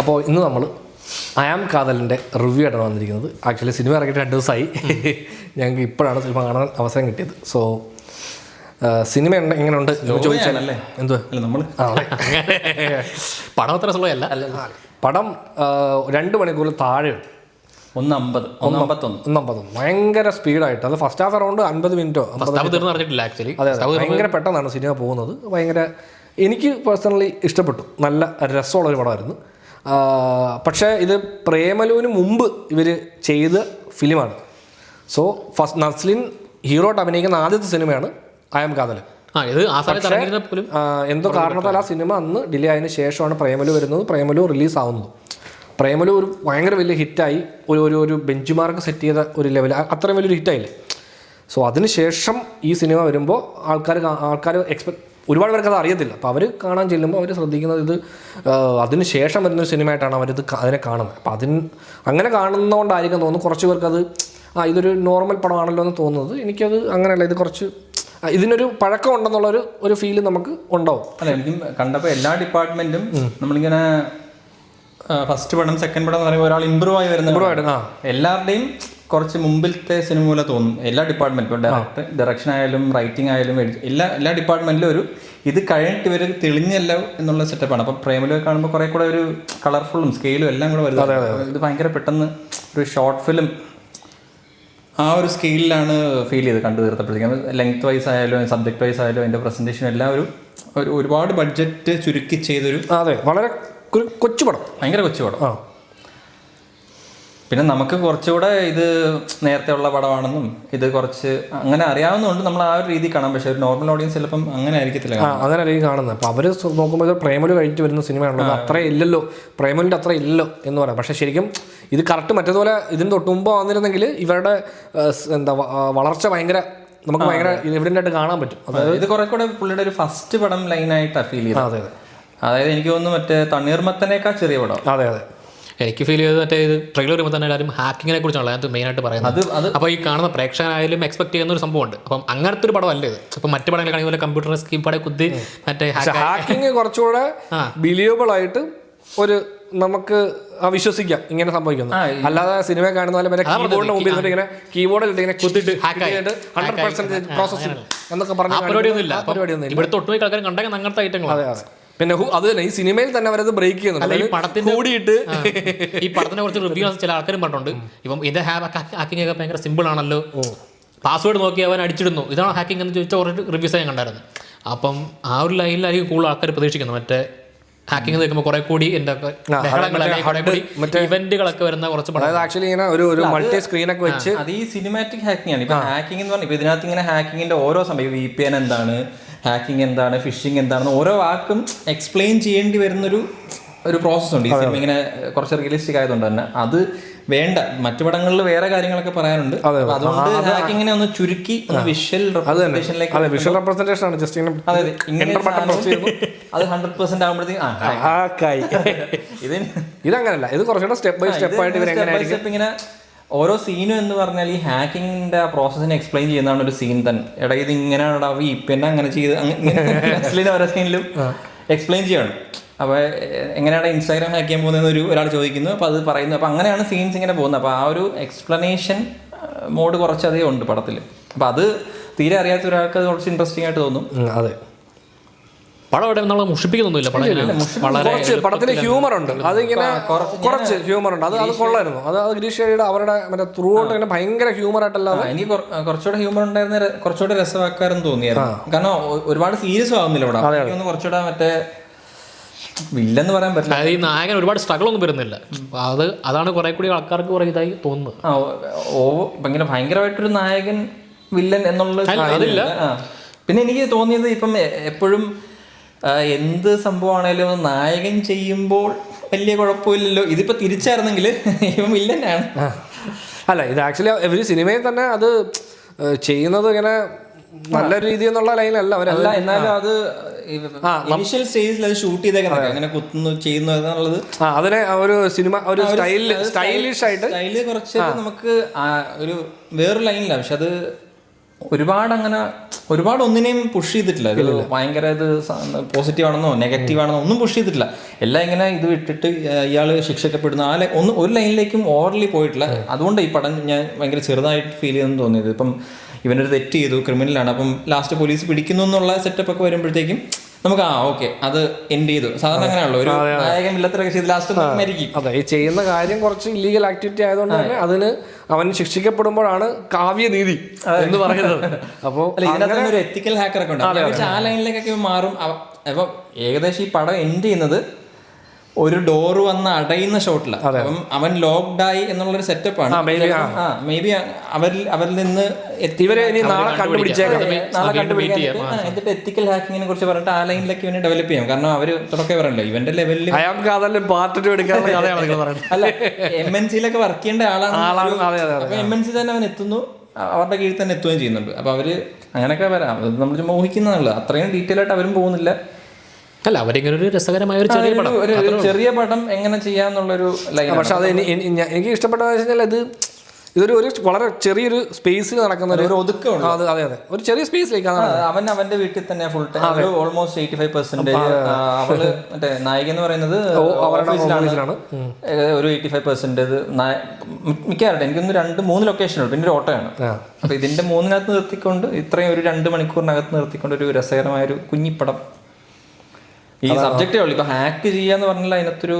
അപ്പോൾ ഇന്ന് നമ്മൾ ഐ ആം കാതലിൻ്റെ റിവ്യൂ ആയിട്ടാണ് വന്നിരിക്കുന്നത്. ആക്ച്വലി സിനിമ ഇറങ്ങിയിട്ട് 2 ദിവസമായി. ഞങ്ങൾക്ക് ഇപ്പോഴാണ് സിനിമ കാണാൻ അവസരം കിട്ടിയത്. സോ സിനിമ എങ്ങനെയുണ്ട് ചോദിച്ചാലല്ലേ എന്തുവാ നമ്മൾ പടം അത്ര സ്ലോ അല്ല. പടം 2 മണിക്കൂറിൽ താഴെയാണ്. 1:50 ഭയങ്കര സ്പീഡായിട്ട്. അത് ഫസ്റ്റ് ഹാഫ് അറൗണ്ട് 50 മിനിറ്റോ ആക്ച്വലി. അതെ അതെ, ഭയങ്കര പെട്ടെന്നാണ് സിനിമ പോകുന്നത്. ഭയങ്കര എനിക്ക് പേഴ്സണലി ഇഷ്ടപ്പെട്ടു. നല്ല രസമുള്ളൊരു പടമായിരുന്നു. പക്ഷേ ഇത് പ്രേമലുവിന് മുമ്പ് ഇവർ ചെയ്ത ഫിലിമാണ്. സോ ഫസ്റ്റ് നസ്ലിൻ ഹീറോ ആയിട്ട് അഭിനയിക്കുന്ന ആദ്യത്തെ സിനിമയാണ് ഐ ആം കാതൽ. എന്തോ കാരണത്താൽ ആ സിനിമ അന്ന് ഡിലേ ആയതിനു ശേഷമാണ് പ്രേമലു വരുന്നത്, പ്രേമലു റിലീസാവുന്നത്. പ്രേമലു ഒരു ഭയങ്കര വലിയ ഹിറ്റായി, ഒരു ബെഞ്ച് മാർക്ക് സെറ്റ് ചെയ്ത ഒരു ലെവൽ, അത്രയും വലിയൊരു ഹിറ്റായില്ലേ. സോ അതിന് ശേഷം ഈ സിനിമ വരുമ്പോൾ ആൾക്കാർ ഒരുപാട് പേർക്ക് അത് അറിയത്തില്ല. അപ്പോൾ അവർ കാണാൻ ചെല്ലുമ്പോൾ അവർ ശ്രദ്ധിക്കുന്നത് ഇത് അതിന് ശേഷം വരുന്നൊരു സിനിമയായിട്ടാണ് അതിനെ കാണുന്നത്. അപ്പോൾ അങ്ങനെ കാണുന്നതുകൊണ്ടായിരിക്കും തോന്നുന്നു കുറച്ച് പേർക്കത് ഇതൊരു നോർമൽ പടമാണല്ലോ എന്ന് തോന്നുന്നത്. എനിക്കത് അങ്ങനെയല്ല, ഇത് കുറച്ച് ഇതിനൊരു പഴക്കം ഉണ്ടെന്നുള്ളൊരു ഫീല് നമുക്ക് ഉണ്ടാവും. അല്ല, എനിക്കും കണ്ടപ്പോൾ എല്ലാ ഡിപ്പാർട്ട്മെൻറ്റും നമ്മളിങ്ങനെ ഫസ്റ്റ് പടം സെക്കൻഡ് പടം എന്ന് പറയുമ്പോൾ ഒരാൾ ഇമ്പ്രൂവ് ആയി വരുന്ന എല്ലാവരുടെയും കുറച്ച് മുമ്പിലത്തെ സിനിമ പോലെ തോന്നും. എല്ലാ ഡിപ്പാർട്ട്മെൻറ്റും, ഇപ്പോൾ ഡയറക്ഷൻ ആയാലും റൈറ്റിംഗ് ആയാലും എല്ലാ ഡിപ്പാർട്ട്മെൻറ്റിലും ഒരു ഇത് കഴിഞ്ഞിട്ട് ഇവർ തെളിഞ്ഞല്ലോ എന്നുള്ള സെറ്റപ്പാണ്. അപ്പോൾ പ്രേമലൊക്കെ കാണുമ്പോൾ കുറേ കൂടെ ഒരു കളർഫുള്ളും സ്കെയിലും എല്ലാം കൂടെ വരുന്നത്. ഇത് ഭയങ്കര പെട്ടെന്ന് ഒരു ഷോർട്ട് ഫിലിം ആ ഒരു സ്കെയിലാണ് ഫീൽ ചെയ്ത് കണ്ടു തീർത്തപ്പോഴത്തേക്കും. ലെങ്ത് വൈസ് ആയാലും സബ്ജക്ട് വൈസ് ആയാലും അതിൻ്റെ പ്രസൻറ്റേഷൻ എല്ലാം ഒരുപാട് ബഡ്ജറ്റ് ചുരുക്കി ചെയ്തൊരു വളരെ കൊച്ചു പടം, ഭയങ്കര കൊച്ചു പടം. പിന്നെ നമുക്ക് കുറച്ചുകൂടെ ഇത് നേരത്തെ ഉള്ള പടമാണെന്നും ഇത് കുറച്ച് അങ്ങനെ അറിയാവുന്നതുകൊണ്ട് നമ്മൾ ആ ഒരു രീതി കാണാം. പക്ഷേ ഒരു നോർമൽ ഓഡിയൻസ് ചിലപ്പം അങ്ങനെ ആയിരിക്കത്തില്ല, അങ്ങനെ ആയിരിക്കും കാണുന്നത്. അപ്പോൾ അവർ നോക്കുമ്പോൾ ഇത് പ്രേമലു കഴിഞ്ഞിട്ട് വരുന്ന സിനിമയാണല്ലോ, അത്ര ഇല്ലല്ലോ, പ്രേമലിൻ്റെ അത്ര ഇല്ലല്ലോ എന്ന് പറയാം. പക്ഷേ ശരിക്കും ഇത് കറക്റ്റ് മറ്റേതുപോലെ ഇതിന് തൊട്ട് മുമ്പ് വന്നിരുന്നെങ്കിൽ ഇവരുടെ വളർച്ച നമുക്ക് ഭയങ്കര എവിഡൻ്റ് ആയിട്ട് കാണാൻ പറ്റും. അതായത് ഇത് കുറെ കൂടെ പുള്ളിയുടെ ഒരു ഫസ്റ്റ് പടം ലൈനായിട്ടാണ് ഫീൽ ചെയ്തത്. അതായത് എനിക്ക് തോന്നുന്നു മറ്റേ തണ്ണീർമത്തനേക്കാൾ ചെറിയ പടം. അതെ അതെ, എനിക്ക് ഫീൽ ചെയ്തത് മറ്റേ ഇത് ട്രെയിലർ വരുമ്പോൾ തന്നെ എല്ലാവരും ഹാക്കിങ്ങിനെ കുറിച്ചാണ് അതിനകത്ത് മെയിനായിട്ട് പറയുന്നത്. അപ്പോൾ ഈ കാണുന്ന പ്രേക്ഷകനായാലും എക്സ്പെക്ട് ചെയ്യുന്ന ഒരു സംഭവമുണ്ട്. അപ്പം അങ്ങനത്തെ ഒരു പടം അല്ല ഇത്. അപ്പം മറ്റു പടങ്ങൾ കാണുന്ന പോലെ കമ്പ്യൂട്ടർ സ്കീപ്പാടെ കുത്തി മറ്റേ ഹാക്കിങ് കുറച്ചുകൂടെ ബിലീവബിൾ ആയിട്ട് നമുക്ക് വിശ്വസിക്കാം ഇങ്ങനെ സംഭവിക്കുന്നു. അല്ലാതെ സിനിമ കാണുന്ന പോലെ കീബോർഡിന്റെ മുമ്പിൽ ഇങ്ങനെ കീബോർഡിൽ ഇങ്ങനെ കുത്തിട്ട് 100% പ്രോസസ്സിംഗ് എന്നൊക്കെ പറഞ്ഞ പരിപാടിയൊന്നും ഇവിടുത്തെ ഒട്ടുമിക്ക ആൾക്കാരും കണ്ടെങ്കിൽ അങ്ങനത്തെ ഐറ്റങ്ങളാണ്. പിന്നെ അത് തന്നെ ഈ സിനിമയിൽ തന്നെ അവരത് ബ്രേക്ക് ചെയ്യുന്നുണ്ട്. ഈ പടത്തിന്റെ കൂടിയിട്ട് ഈ പടത്തിനെ കുറിച്ച് റിവ്യൂ ചില ആൾക്കാരും പറഞ്ഞിട്ടുണ്ട്. ഇപ്പം ഇതിന്റെ ഹാക്കിംഗ് ഒക്കെ ഭയങ്കര സിമ്പിൾ ആണല്ലോ, പാസ്വേഡ് നോക്കി അവൻ അടിച്ചിടുന്നു, ഇതാണ് ഹാക്കിംഗ് എന്ന് ചോദിച്ചാൽ കുറച്ച് റിവ്യൂസ് ഞാൻ കണ്ടായിരുന്നു. അപ്പം ആ ഒരു ലൈനിലായിരിക്കും കൂടുതൽ ആൾക്കാർ പ്രതീക്ഷിക്കുന്നത്. മറ്റേ ഹാക്കിംഗ് നോക്കുമ്പോൾ കുറെ കൂടി ഇവന്റുകളൊക്കെ വരുന്ന കുറച്ച് പടം ആക്ച്വലി ഇങ്ങനെ ഒരു മൾട്ടി സ്ക്രീനൊക്കെ വെച്ച് അത് ഈ സിനിമാറ്റിക് ഹാക്കിംഗ് ആണ്. ഇപ്പൊ ഹാക്കിംഗ് എന്ന് പറഞ്ഞാൽ ഇതിനകത്ത് ഇങ്ങനെ ഹാക്കിങ്ങിന്റെ ഓരോ സമയം VPN എന്താണ്, ഹാക്കിംഗ് എന്താണ്, ഫിഷിംഗ് എന്താണെന്ന് ഓരോ വാക്കും എക്സ്പ്ലെയിൻ ചെയ്യേണ്ടി വരുന്നൊരു പ്രോസസ്സുണ്ട് ഈ സിനിമ. ഇങ്ങനെ കുറച്ച് റിയലിസ്റ്റിക് ആയതുകൊണ്ട് തന്നെ അത് വേണ്ട. മറ്റു പടങ്ങളിൽ വേറെ കാര്യങ്ങളൊക്കെ പറയാനുണ്ട്. അതുകൊണ്ട് ഹാക്കിങ്ങിനെ ഒന്ന് ചുരുക്കി വിഷ്വൽ റെപ്രസെന്റേഷനിലേക്ക് അത് 100% ആകുമ്പോഴത്തേക്കും ഇതങ്ങനല്ല. ഇത് കുറച്ചുകൂടെ സ്റ്റെപ്പ് ബൈ സ്റ്റെപ്പ് ആയിട്ട് ഇങ്ങനെ ഓരോ സീനും എന്ന് പറഞ്ഞാൽ ഈ ഹാക്കിങ്ങിന്റെ പ്രോസസ്സിനെ എക്സ്പ്ലെയിൻ ചെയ്യുന്നതാണ് ഒരു സീൻ തന്നെ. എടാ ഇത് ഇങ്ങനെയാണ് VPN അങ്ങനെ ചെയ്ത് അങ്ങനെ ഓരോ സീനിലും എക്സ്പ്ലെയിൻ ചെയ്യണം. അപ്പോൾ എങ്ങനെയാണ് ഇൻസ്റ്റാഗ്രാം ഹാക്ക് ചെയ്യാൻ പോകുന്നതെന്ന് ഒരാൾ ചോദിക്കുന്നു, അപ്പോൾ അത് പറയുന്നു. അപ്പോൾ അങ്ങനെയാണ് സീൻസ് ഇങ്ങനെ പോകുന്നത്. അപ്പോൾ ആ ഒരു എക്സ്പ്ലനേഷൻ മോഡ് കുറച്ചധികം ഉണ്ട് പടത്തിൽ. അപ്പോൾ അത് തീരെ അറിയാത്ത ഒരാൾക്ക് അത് കുറച്ച് ഇൻട്രസ്റ്റിംഗ് ആയിട്ട് തോന്നും. അതെ, പടം ഇവിടെ നമ്മൾ മുഷിപ്പിക്കുന്നൊന്നുമില്ല. പടത്തിൽ ഹ്യൂമർ ഉണ്ട്, അതിങ്ങനെ കുറച്ച് ഹ്യൂമർ ഉണ്ട്. അത് കൊള്ളായിരുന്നു. അത് ഗിരീഷയുടെ അവരുടെ മറ്റേ ത്രൂ ഔട്ട് ഇങ്ങനെ ഭയങ്കര ഹ്യൂമർ ആയിട്ടല്ലാതെ എനിക്ക് കുറച്ചുകൂടെ ഹ്യൂമർ ഉണ്ടായിരുന്ന കുറച്ചുകൂടെ രസമാക്കാരെന്ന് തോന്നിയായിരുന്നു. കാരണം ഒരുപാട് സീരിയസ് ആവുന്നില്ല ഇവിടെ. കുറച്ചുകൂടെ മറ്റേ വില്ലെന്ന് പറയാൻ പറ്റില്ല. ഈ നായകൻ ഒരുപാട് സ്ട്രഗിൾ ഒന്നും വരുന്നില്ല. അതാണ് കുറെ കൂടി ആൾക്കാർക്ക് കുറെ ഇതായി തോന്നുന്നത്. ഇങ്ങനെ ഭയങ്കരമായിട്ടൊരു നായകൻ വില്ലൻ എന്നുള്ള അതില്ല. പിന്നെ എനിക്ക് തോന്നിയത് ഇപ്പം എപ്പോഴും എന്ത് സംഭവമാണേലും നായകൻ ചെയ്യുമ്പോൾ വലിയ കുഴപ്പമില്ലല്ലോ. ഇതിപ്പോ തിരിച്ചായിരുന്നെങ്കിൽ ഇവൻ വില്ലനാണ്. അല്ല, ഇത് ആക്ച്വലി ഒരു സിനിമയിൽ തന്നെ അത് ചെയ്യുന്നത് ഇങ്ങനെ നല്ല രീതി എന്നുള്ള ലൈനല്ല അവരല്ല. എന്നാലും അത് ഇനിഷ്യൽ സ്റ്റേജിൽ അത് ഷൂട്ട് ചെയ്തേക്കുന്നത് അങ്ങനെ കുത്തുന്നു ചെയ്യുന്നു എന്നുള്ളത് അതിനെ ഒരു സിനിമ ഒരു സ്റ്റൈലിഷ് ആയിട്ട് സ്റ്റൈല് കുറച്ച് നമുക്ക് ഒരു വേറൊരു ലൈനില്ല. പക്ഷെ അത് ഒരുപാട് ഒന്നിനെയും പുഷ് ചെയ്തിട്ടില്ല. ഇത് ഭയങ്കര ഇത് പോസിറ്റീവ് ആണെന്നോ നെഗറ്റീവ് ആണെന്നോ ഒന്നും പുഷ് ചെയ്തിട്ടില്ല. എല്ലാം ഇങ്ങനെ ഇത് വിട്ടിട്ട് ഇയാൾ ശിക്ഷിക്കപ്പെടുന്ന ഒരു ലൈനിലേക്കും ഓവർലി പോയിട്ടില്ല. അതുകൊണ്ട് ഈ പടം ഞാൻ ഭയങ്കര ചെറുതായിട്ട് ഫീൽ ചെയ്തെന്ന് തോന്നിയത്. ഇപ്പം ഇവനൊരു തെറ്റ് ചെയ്തു, ക്രിമിനലാണ്, അപ്പം ലാസ്റ്റ് പോലീസ് പിടിക്കുന്നു എന്നുള്ള സെറ്റപ്പ് ഒക്കെ വരുമ്പോഴത്തേക്കും നമുക്ക് ഓക്കെ അത് എൻഡ് ചെയ്തു. സാധാരണ അങ്ങനെയാണല്ലോ, ഒരു നായകൻ ഇല്ലത്തിലൊക്കെ ചെയ്ത് ലാസ്റ്റ് മരിക്കും. അതെ, ഈ ചെയ്യുന്ന കാര്യം കുറച്ച് ഇല്ലീഗൽ ആക്ടിവിറ്റി ആയതുകൊണ്ട് തന്നെ അതിന് അവൻ ശിക്ഷിക്കപ്പെടുമ്പോഴാണ് കാവ്യനീതി എന്ന് പറയുന്നത്. അപ്പോൾ ഇതിനകത്ത് ഒരു എത്തിക്കൽ ഹാക്കർ ഒക്കെ ഉണ്ട്, ആ ലൈനിലേക്കൊക്കെ മാറും. അപ്പൊ ഏകദേശം ഈ പടം എൻഡ് ചെയ്യുന്നത് ഒരു ഡോറ് വന്ന് അടയുന്ന ഷോട്ടിലാണ്. അപ്പം അവൻ ലോക്ക്ഡായി എന്നുള്ളൊരു സെറ്റപ്പാണ്. മേ ബി അവരിൽ നിന്ന് നാളെ കണ്ടുപിടിച്ചേക്കാം, എന്നിട്ട് എത്തിക്കൽ ഹാക്കിങ്ങിനെ കുറിച്ച് പറഞ്ഞിട്ട് ആ ലൈനിലേക്ക് ഇവനെ ഡെവലപ്പ് ചെയ്യാം. കാരണം അവര് തുടക്കേ പറയല്ലോ ഇവന്റെ ലെവലിൽ അല്ല MNC-യിലൊക്കെ വർക്ക് ചെയ്യേണ്ട ആളാണ്. അപ്പൊ MNC തന്നെ അവൻ എത്തുന്നു, അവരുടെ കീഴിൽ തന്നെ എത്തുകയും ചെയ്യുന്നുണ്ട്. അപ്പൊ അവര് അങ്ങനെയൊക്കെ വരാം, അത് നമ്മൾ മോഹിക്കുന്നതാണല്ലോ. അത്രയും ഡീറ്റെയിൽ ആയിട്ട് അവരും പോകുന്നില്ല. അല്ല, അവരിങ്ങനെ ഒരു രസകരമായ ഒരു ചെറിയ പടം എങ്ങനെ ചെയ്യാന്നുള്ളൊരു ലൈൻ. പക്ഷെ അത് എനിക്ക് ഇഷ്ടപ്പെട്ടതെന്ന് വെച്ച് കഴിഞ്ഞാൽ ഇതൊരു വളരെ ചെറിയൊരു സ്പേസിൽ നടക്കുന്ന ഒരു ഒതുക്കമാണ്. അതെ അതെ, ഒരു ചെറിയ സ്പേസിലേക്കാണ്. അവന്റെ വീട്ടിൽ തന്നെ ഫുൾ ടൈം ഓൾമോസ്റ്റ് 85%. അവള് മറ്റേ നായിക എന്ന് പറയുന്നത് ഓഫീസിലാണ് ഒരു 85%. മിക്കവാറും എനിക്കൊന്ന് 2-3 ലൊക്കേഷനുണ്ട്, പിന്നെ ഒരു ഓട്ടോയാണ്. അപ്പൊ ഇതിന്റെ 3-നകത്ത് നിർത്തിക്കൊണ്ട് ഇത്രയും ഒരു 2 മണിക്കൂറിനകത്ത് നിർത്തിക്കൊണ്ട് ഒരു രസകരമായ ഒരു കുഞ്ഞിപ്പടം. ഈ സബ്ജക്റ്റേ ഉള്ളൂ. ഇപ്പൊ ഹാക്ക് ചെയ്യാന്ന് പറഞ്ഞാൽ അതിനകത്തൊരു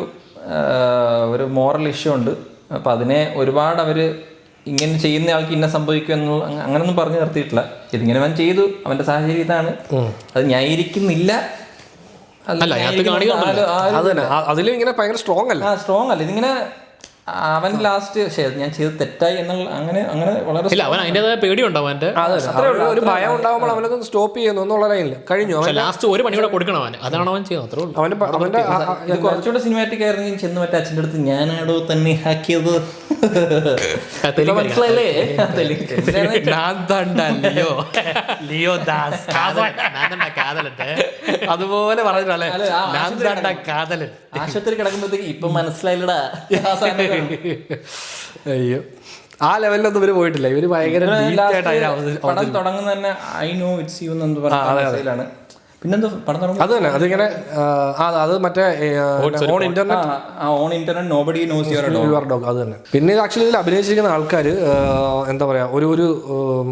മോറൽ ഇഷ്യൂ ഉണ്ട്. അപ്പൊ അതിനെ ഒരുപാട് അവര് ഇങ്ങനെ ചെയ്യുന്ന ആൾക്ക് ഇന്ന സംഭവിക്കും അങ്ങനൊന്നും പറഞ്ഞു നിർത്തിയിട്ടില്ല. ഇതിങ്ങനെ അവൻ ചെയ്തു, അവന്റെ സാഹചര്യം ഇതാണ്, അത് ന്യായീകരിക്കുന്നില്ല. അതിലും ഇങ്ങനെ ഭയങ്കര സ്ട്രോങ് അല്ല ഇതിങ്ങനെ അവൻ ലാസ്റ്റ് ഞാൻ ചെയ്ത് തെറ്റായി എന്നുള്ള അങ്ങനെ വളരെ അവൻ അതിൻ്റെതായ പേടിയുണ്ടാവും. ഒരു ഭയം ഉണ്ടാവുമ്പോൾ അവനൊന്ന് സ്റ്റോപ്പ് ചെയ്യുന്നു എന്നുള്ള ലൈനിൽ കഴിഞ്ഞു. ലാസ്റ്റ് ഒരു പണി കൂടെ കൊടുക്കണം അവന്, അതാണ് അവൻ ചെയ്യുന്നത്. അവന്റെ കുറച്ചുകൂടെ സിനിമാറ്റിക് ആയിരുന്നെങ്കിൽ ചെന്ന് മറ്റേ അച്ഛൻ്റെ അടുത്ത് ഞാനാടോ തന്നെ ഹാക്കിയത് മനസ്സിലായില്ലേ, അതുപോലെ പറഞ്ഞിട്ടല്ലേ ആശുപത്രി കിടക്കുമ്പോഴത്തേക്ക് ഇപ്പൊ മനസ്സിലായില്ലടാ. അയ്യോ, ആ ലെവലിലൊന്നും ഇവര് പോയിട്ടില്ല. ഇവര് ഭയങ്കര പടം തുടങ്ങുന്ന തന്നെ ഐ നോ ഇറ്റ്സ് യു എന്ന് പറഞ്ഞാണ്. പിന്നെന്തോ പടം തുടങ്ങും അത് തന്നെ, അതിങ്ങനെ അത് മറ്റേ on internet nobody knows your dog അത് തന്നെ. പിന്നെ ആക്ച്വലി ഇതിൽ അഭിനയിച്ചിരിക്കുന്ന ആൾക്കാർ എന്താ പറയാ, ഒരു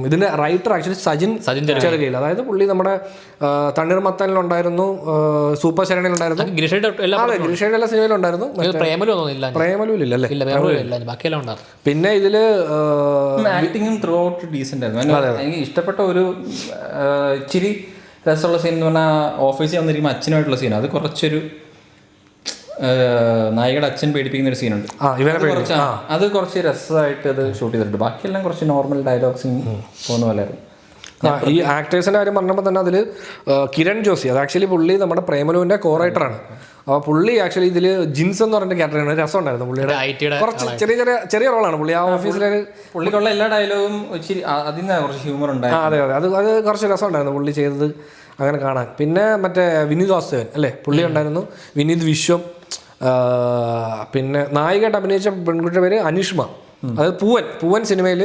ഇതിന്റെ റൈറ്റർ ആക്ച്വലി സജിൻ ചെറുകയിൽ, അതായത് പുള്ളി നമ്മുടെ തണ്ണീർമത്തനിലുണ്ടായിരുന്നു, സൂപ്പർ ശരണിലുണ്ടായിരുന്നു, ഗിരിഷയുടെ എല്ലാ സിനിമയിലുണ്ടായിരുന്നു, പ്രേമലുവില്ലല്ലേ. പിന്നെ ഇതില് ആക്ടിങ്ങും ത്രൂ ഔട്ട് ഡീസന്റ് ആയിരുന്നു. എനിക്ക് ഇഷ്ടപ്പെട്ട ഒരു ഇച്ചിരി രസമുള്ള സീൻ എന്ന് പറഞ്ഞാൽ ഓഫീസിൽ വന്നിരിക്കുമ്പോൾ അച്ഛനായിട്ടുള്ള സീൻ. അത് കുറച്ചൊരു നായികയുടെ അച്ഛൻ പേടിപ്പിക്കുന്ന ഒരു സീനുണ്ട്. അത് കുറച്ച് രസമായിട്ട് അത് ഷൂട്ട് ചെയ്തിട്ടുണ്ട്. ബാക്കിയെല്ലാം കുറച്ച് നോർമൽ ഡയലോഗ്സ് പോകുന്ന പോലെയായിരുന്നു. ഈ ആക്ടേഴ്സിന്റെ കാര്യം പറഞ്ഞപ്പോൾ തന്നെ അതിൽ കിരൺ ജോഷി, അത് ആക്ച്വലി പുള്ളി നമ്മുടെ പ്രേമലുവിന്റെ കോ റൈറ്ററാണ്. അപ്പോൾ പുള്ളി ആക്ച്വലി ഇതിൽ ജിൻസ് എന്ന് പറഞ്ഞ ക്യാരക്ടറാണ്. രസം ഉണ്ടായിരുന്നു പുള്ളിയുടെ. കുറച്ച് ചെറിയ റോളാണ് പുള്ളി ആ ഓഫീസിലെ. പുള്ളിക്കുള്ള എല്ലാ ഡയലോഗും ഇച്ചിരി അതിൽ നിന്ന് കുറച്ച് ഹ്യൂമർ ഉണ്ടായിരുന്നു. അതെ അത് കുറച്ച് രസം ഉണ്ടായിരുന്നു പുള്ളി ചെയ്തത് അങ്ങനെ കാണാൻ. പിന്നെ മറ്റേ വിനീത് വാസുദേവൻ അല്ലേ, പുള്ളി ഉണ്ടായിരുന്നു. വിനീത് വിശ്വം. പിന്നെ നായികയായിട്ട് അഭിനയിച്ച പെൺകുട്ടിയുടെ പേര് അനിഷ്മ, അതായത് പൂവൻ സിനിമയിൽ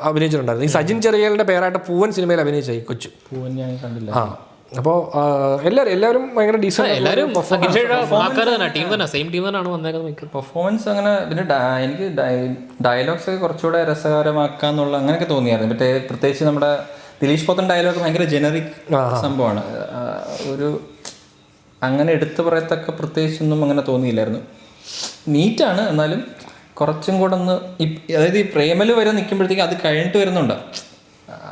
അഭിനയിച്ചിട്ടുണ്ടായിരുന്നു. ഈ സജിൻ ചെറിയലിന്റെ പേരായിട്ട് പൂവൻ സിനിമയിൽ അഭിനയിച്ച ഈ കൊച്ചു. പൂവൻ ഞാൻ കണ്ടില്ല. അപ്പോൾ എല്ലാവരും ഭയങ്കര ഡീസന്റ് പെർഫോമൻസ്. അങ്ങനെ പിന്നെ എനിക്ക് ഡയലോഗ്സ് ഒക്കെ കുറച്ചുകൂടെ രസകരമാക്കാന്നുള്ള അങ്ങനെയൊക്കെ തോന്നിയായിരുന്നു. മറ്റേ പ്രത്യേകിച്ച് നമ്മുടെ ദിലീഷ് പോത്തൻ ഡയലോഗ് ഭയങ്കര ജനറിക് സംഭവമാണ്. ഒരു അങ്ങനെ എടുത്തു പറയത്തക്ക പ്രത്യേകിച്ചൊന്നും അങ്ങനെ തോന്നിയില്ലായിരുന്നു. നീറ്റാണ്, എന്നാലും കുറച്ചും കൂടെ ഒന്ന് അതായത് ഈ പ്രേമല് വരെ നിൽക്കുമ്പോഴത്തേക്കും അത് കഴിഞ്ഞിട്ട് വരുന്നുണ്ട്.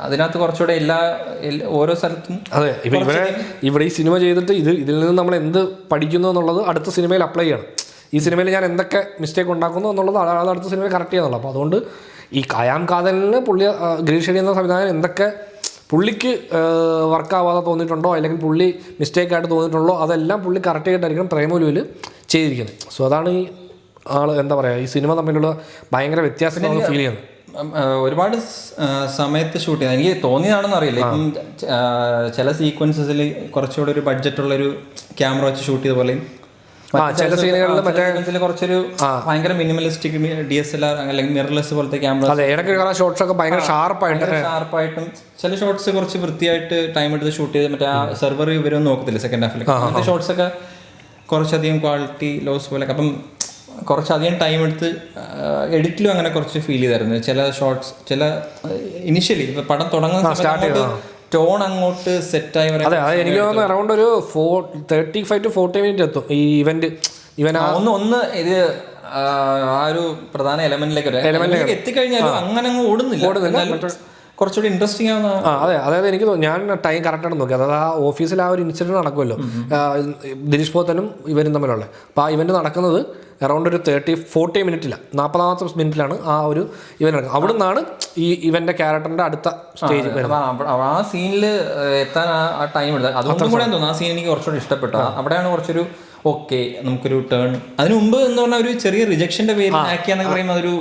അതിനകത്ത് കുറച്ചുകൂടെ ഓരോ സ്ഥലത്തും. അതെ, ഇവിടെ ഈ സിനിമ ചെയ്തിട്ട് ഇതിൽ നിന്ന് നമ്മൾ എന്ത് പഠിക്കുന്നു എന്നുള്ളത് അടുത്ത സിനിമയിൽ അപ്ലൈ ചെയ്യണം. ഈ സിനിമയിൽ ഞാൻ എന്തൊക്കെ മിസ്റ്റേക്ക് ഉണ്ടാക്കുന്നു എന്നുള്ളത് അത് അടുത്ത സിനിമയിൽ കറക്റ്റ് ചെയ്യാന്നുള്ളത്. അപ്പോൾ അതുകൊണ്ട് ഈ കയാം കാതലിന് പുള്ളി ഗിരീഷ് എന്ന സംവിധാനം എന്തൊക്കെ പുള്ളിക്ക് വർക്കാവാതെ തോന്നിയിട്ടുണ്ടോ, അല്ലെങ്കിൽ പുള്ളി മിസ്റ്റേക്കായിട്ട് തോന്നിയിട്ടുണ്ടോ, അതെല്ലാം പുള്ളി കറക്റ്റ് ആയിട്ടായിരിക്കണം പ്രേമലുവിൽ ചെയ്തിരിക്കുന്നത്. സോ അതാണ് ഈ എന്താ പറയുക, ഈ സിനിമ തമ്മിലുള്ള ഭയങ്കര വ്യത്യാസം നമുക്ക് ഫീൽ ചെയ്യുന്നത്. ഒരുപാട് സമയത്ത് ഷൂട്ട് ചെയ്ത് എനിക്ക് തോന്നിയതാണെന്ന് അറിയില്ല. ഇപ്പം ചില സീക്വൻസസിൽ കുറച്ചുകൂടെ ഒരു ബഡ്ജറ്റുള്ളൊരു ക്യാമറ വെച്ച് ഷൂട്ട് ചെയ്ത പോലെയും ചില സീനുകളിൽ മറ്റേ കുറച്ചൊരു ഭയങ്കര മിനിമലിസ്റ്റിക് DSLR അല്ലെങ്കിൽ മിറർലെസ് പോലത്തെ ക്യാമറ, അതെ, ഇടയ്ക്ക് ഷോട്ട്സ് ഒക്കെ ഭയങ്കര ഷാർപ്പായിട്ടും ചില ഷോട്ട്സ് കുറച്ച് വൃത്തിയായിട്ട് ടൈം എടുത്ത് ഷൂട്ട് ചെയ്ത് മറ്റേ ആ സെർവർ ഇവരൊന്നും നോക്കത്തില്ല സെക്കൻഡ് ഹാഫിൽ. അങ്ങനത്തെ ഷോട്ട്സ് ഒക്കെ കുറച്ചധികം ക്വാളിറ്റി ലോസ് പോലെ. അപ്പം കുറച്ചധികം ടൈം എടുത്ത് എഡിറ്റിലും അങ്ങനെ കുറച്ച് ഫീൽ ചെയ്തായിരുന്നു. ചില ഷോർട്സ് ചില ഇനിഷ്യലി ഇപ്പൊ പടം തുടങ്ങുന്ന സമയത്ത് ടോൺ അങ്ങോട്ട് സെറ്റായി വരാൻ. അതെ, എനിക്ക് തോന്നുന്നു അറൗണ്ട് ഒരു 35 to 40 മിനിറ്റ് എത്തും ഈ ഇവന്റ്. ഒന്ന് ഇത് ആ ഒരു പ്രധാന എലമെന്റിലേക്ക് എത്തിക്കഴിഞ്ഞാലും അങ്ങനെ അങ്ങ് ഓടുന്നില്ല. കുറച്ചുകൂടി ഇൻട്രസ്റ്റിംഗ് ആവുന്ന. അതെ, അതായത് എനിക്ക് ഞാൻ ടൈം കറക്റ്റാണ് നോക്കി. അതായത് ആ ഓഫീസിൽ ആ ഒരു ഇൻസിഡന്റ് നടക്കുമല്ലോ, ദിനേശ് പോത്തനും ഇവരും തമ്മിലുള്ള. അപ്പോൾ ആ ഇവന്റ് നടക്കുന്നത് അറൗണ്ട് ഒരു 30-40 മിനിറ്റില്ല, 40ാമത്തെ മിനിറ്റിലാണ് ആ ഒരു ഇവന്റ് നടക്കുന്നത്. അവിടെ നിന്നാണ് ഈ ഇവന്റെ ക്യാരക്ടറിന്റെ അടുത്ത സ്റ്റേജ് വരുന്നത്. ആ സീനിൽ എത്താൻ ആ ടൈം എടുത്തത് അതൊന്നും കൂടെ തോന്നുന്നു. ആ സീൻ എനിക്ക് കുറച്ചുകൂടി ഇഷ്ടപ്പെട്ടു. അവിടെയാണ് കുറച്ചൊരു ഓക്കെ നമുക്കൊരു ടേൺ. അതിന് മുമ്പ് എന്ന് പറഞ്ഞാൽ ഒരു ചെറിയ റിജക്ഷന്റെ പേര് ആക്കിയാന്നൊക്കെ പറയുമ്പോൾ അതൊരു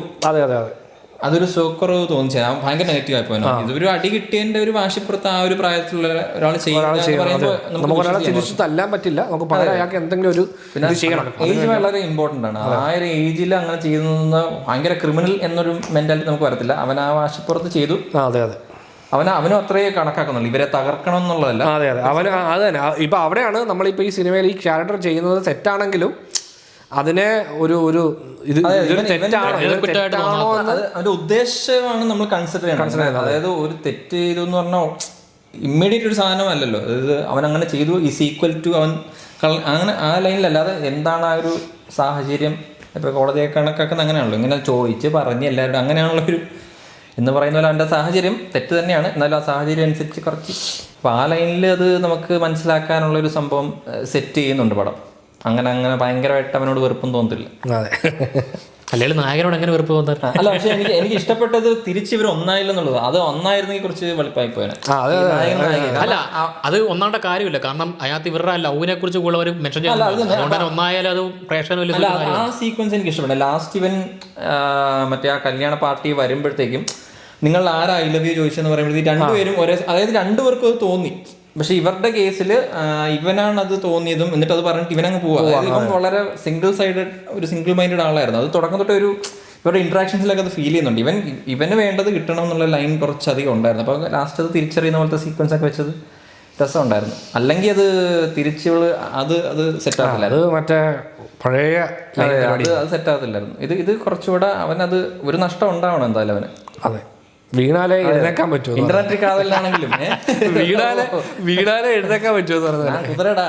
അതൊരു സോക്കുറവ് തോന്നിച്ചത്. ഭയങ്കര നെഗറ്റീവ് ആയി പോയി. ഇതൊരു അടി കിട്ടിയതിന്റെ ഒരു വാശിപ്പുറത്ത് ആ ഒരു പ്രായത്തിലുള്ള ഒരാൾ തല്ലാൻ പറ്റില്ല, നമുക്ക് പകരം അയാൾക്ക് എന്തെങ്കിലും ഒരു ഏജ് വളരെ ഇമ്പോർട്ടന്റ് ആണ്. ആ ഒരു ഏജിൽ അങ്ങനെ ചെയ്യുന്ന ഭയങ്കര ക്രിമിനൽ എന്നൊരു മെന്റാലിറ്റി നമുക്ക് വരത്തില്ല. അവൻ ആ വാശിപ്പുറത്ത് ചെയ്തു. അതെ, അവനും അത്രയേ കണക്കാക്കുന്നുള്ളൂ, ഇവരെ തകർക്കണം എന്നുള്ളതല്ല. അതെ, അവന് അത് തന്നെ. ഇപ്പൊ അവിടെയാണ് നമ്മളിപ്പോ ഈ സിനിമയിൽ ഈ ക്യാരക്ടർ ചെയ്യുന്നത് തെറ്റാണെങ്കിലും അതിനെ ഒരു അതിന്റെ ഉദ്ദേശമാണ് നമ്മൾ കൺസിഡർ ചെയ്യണം. അതായത് ഒരു തെറ്റ് ചെയ്തു എന്ന് പറഞ്ഞാൽ ഇമ്മീഡിയറ്റ് ഒരു സാധനമല്ലല്ലോ. അതായത് അവൻ അങ്ങനെ ചെയ്തു ഈസ് ഈക്വൽ ടു അവൻ അങ്ങനെ ആ ലൈനിലല്ലാതെ എന്താണ് ആ ഒരു സാഹചര്യം. ഇപ്പൊ കോടതിയെ കണക്കാക്കുന്ന അങ്ങനെയാണല്ലോ, ഇങ്ങനെ ചോദിച്ച് പറഞ്ഞ് എല്ലാവരും അങ്ങനെയാണുള്ളൊരു എന്ന് പറയുന്ന പോലെ അവൻ്റെ സാഹചര്യം തെറ്റ് തന്നെയാണ്. എന്നാലും ആ സാഹചര്യം അനുസരിച്ച് കുറച്ച് അപ്പോൾ ആ ലൈനിൽ അത് നമുക്ക് മനസ്സിലാക്കാനുള്ളൊരു സംഭവം സെറ്റ് ചെയ്യുന്നുണ്ട് പടം. അങ്ങനെ ഭയങ്കരമായിട്ട് അവനോട് വെറുപ്പും തോന്നത്തില്ല. അല്ലെങ്കിൽ നായകനോട് അങ്ങനെ വെറുപ്പ് തോന്നാറ് അല്ല. പക്ഷെ എനിക്ക് ഇഷ്ടപ്പെട്ടത് തിരിച്ച് ഇവർ ഒന്നായില്ലെന്നുള്ളത്. അത് ഒന്നായിരുന്നെങ്കിൽ കുറച്ച് വെളുപ്പായി പോയാൽ. അല്ല, അത് ഒന്നാണ്ട കാര്യമില്ല. കാരണം അതിനകത്ത് ഇവരുടെ ലവിനെ കുറിച്ച് കൂടുതൽ അവർ മെൻഷൻ ചെയ്യുന്നത് ഒന്നായാലും അത് പ്രേക്ഷകന് ആ സീക്വൻസ് എനിക്ക് ഇഷ്ടപ്പെട്ടു. ലാസ്റ്റ് ഇവൻ മറ്റേ ആ കല്യാണ പാർട്ടി വരുമ്പോഴത്തേക്കും നിങ്ങൾ ആരാ ഐ ലവ് യു ചോദിച്ചെന്ന് പറയുമ്പോഴത്തേക്ക് രണ്ടുപേരും ഒരേ, അതായത് രണ്ടുപേർക്കും അത് തോന്നി. പക്ഷെ ഇവരുടെ കേസിൽ ഇവനാണ് അത് തോന്നിയതും എന്നിട്ട് അത് പറഞ്ഞിട്ട് ഇവനങ്ങ് പോവുക. അതായത് ഇവൻ വളരെ സിംഗിൾ മൈൻഡഡ് ആളായിരുന്നു. അത് തുടക്കം തൊട്ട് ഒരു ഇവരുടെ ഇന്ററാക്ഷൻസിലൊക്കെ അത് ഫീൽ ചെയ്യുന്നുണ്ട്. ഇവന് വേണ്ടത് കിട്ടണം എന്നുള്ള ലൈൻ കുറച്ചധികം ഉണ്ടായിരുന്നു. അപ്പോൾ ലാസ്റ്റ് അത് തിരിച്ചറിയുന്ന പോലത്തെ സീക്വൻസ് ഒക്കെ വെച്ചത് രസമുണ്ടായിരുന്നു. അല്ലെങ്കിൽ അത് തിരിച്ചുകൾ അത് സെറ്റാകത്തില്ല. അത് മറ്റേ പഴയ അത് സെറ്റാകത്തില്ലായിരുന്നു. ഇത് കുറച്ചുകൂടെ അവനത് ഒരു നഷ്ടം ഉണ്ടാവണം എന്തായാലും അവന്. അതെ, വീണാലെ എഴുന്നേക്കാൻ പറ്റുമോ? ഇന്റർനെറ്റ് കാതലിലാണെങ്കിലും വീണാലെ എഴുന്നേക്കാൻ പറ്റുമോ കുതിരടാ.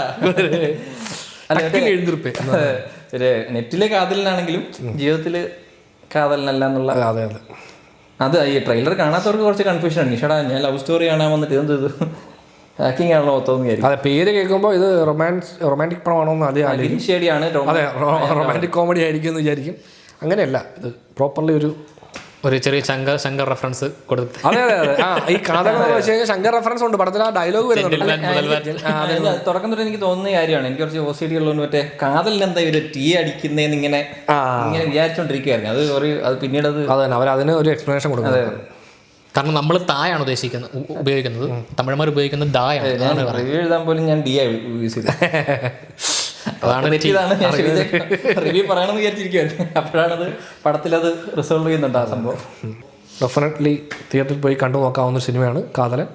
നെറ്റിലെ കാതലിനാണെങ്കിലും ജീവിതത്തില് കാതലിനല്ല എന്നുള്ള. അത് ഈ ട്രെയിലർ കാണാത്തവർക്ക് കുറച്ച് കൺഫ്യൂഷൻ ആണ്. ഈഷടാ ഞാൻ ലവ് സ്റ്റോറി കാണാൻ വന്നിട്ട് ഇത് ഹാക്കിംഗ് ആണോ തോന്നിയായിരിക്കും. അതെ, പേര് കേൾക്കുമ്പോൾ ഇത് റൊമാൻറ്റിക് പടമാണോ എന്ന് ആദ്യം ശരിയാണ്. അതെ, റൊമാൻറ്റിക് കോമഡി ആയിരിക്കും എന്ന് വിചാരിക്കും. അങ്ങനെയല്ല, ഇത് പ്രോപ്പർലി ഒരു ചെറിയ ശങ്കർ റെഫറൻസ് കൊടുത്ത്. അതെ, ഈ കഥകളെന്ന് വെച്ച് കഴിഞ്ഞാൽ ശങ്കർ റെഫറൻസ് ഉണ്ട് പടത്തിൽ. ആ ഡയലോഗ് വരുന്നുണ്ട്. തുടക്കം തൊട്ട് എനിക്ക് തോന്നുന്ന കാര്യമാണ്. എനിക്ക് കുറച്ച് OCD ഉള്ളതുകൊണ്ട് മറ്റേ കാതലിനെന്താ ഇവര് ടീ അടിക്കുന്നതെന്ന് ഇങ്ങനെ വിചാരിച്ചോണ്ടിരിക്കുകയായിരുന്നു. അത് പിന്നീട് അവരതിന് ഒരു എക്സ്പ്ലനേഷൻ കൊടുക്കുന്നത്. കാരണം നമ്മൾ തായാണ് ഉപയോഗിക്കുന്നത്, തമിഴന്മാർ ഉപയോഗിക്കുന്നത് ദായാണ്. റിവ്യൂ എഴുതാൻ പോലും ഞാൻ ഡി യൂസ് ചെയ്തത്. റിവ്യൂ പറയണമെന്ന് വിചാരിച്ചിരിക്കുകയായിരുന്നു. അപ്പോഴാണത് പടത്തിലത് റിസോൾവ് ചെയ്യുന്നുണ്ട് ആ സംഭവം. ഡെഫിനറ്റ്ലി തിയേറ്ററിൽ പോയി കണ്ടു നോക്കാവുന്ന സിനിമയാണ് കാതലൻ.